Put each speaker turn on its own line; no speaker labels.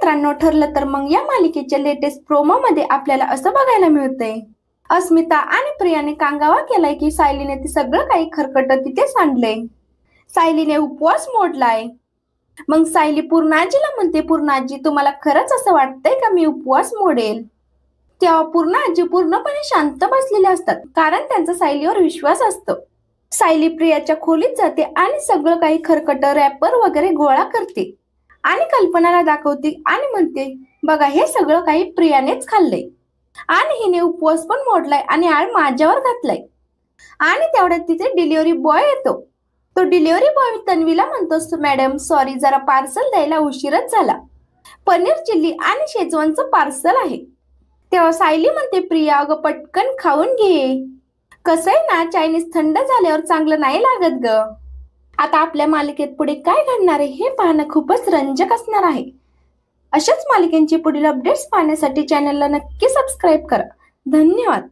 मित्रांनो, ठरलं तर मग या मालिकेच्या लेटेस्ट प्रोमो मध्ये आपल्याला असं बघायला मिळतंय, अस्मिता आणि प्रियाने कांगावा केलाय की सायलीने ते सगळं काही खरकट तिथे सांडलंय. सायलीने उपवास मोडलाय. मग सायली पूर्णाजीला म्हणते, पूर्णाजी तुम्हाला खरंच असं वाटतंय का मी उपवास मोडेल? तेव्हा पूर्णाजी पूर्णपणे शांत बसलेले असतात, कारण त्यांचा सायलीवर विश्वास असतो. सायली प्रियाच्या खोलीत जाते आणि सगळं काही खरकट रॅपर वगैरे गोळा करते आणि कल्पनाला दाखवते आणि म्हणते, बघा हे सगळं काही प्रियानेच खाल्लंय आणि हिने उपवास पण मोडलाय आणि आळ माझ्यावर घातलाय. आणि तेवढ्यात तिथे डिलिव्हरी बॉय येतो. तो डिलिव्हरी बॉय तन्वीला म्हणतो, मॅडम सॉरी, जरा पार्सल द्यायला उशीरच झाला. पनीर चिल्ली आणि शेजवानचं पार्सल आहे. तेव्हा सायली म्हणते, प्रिया अगं पटकन खाऊन घे. कसं आहे ना, चायनीज थंड झाल्यावर चांगलं नाही लागत ग. आता आपल्या मालिकेत पुढे काय घडणार आहे हे पाहणं खूपच रंजक असणार आहे. अशाच मालिकेंची पुढील अपडेट्स पाहण्यासाठी चॅनलला नक्की सबस्क्राईब करा. धन्यवाद.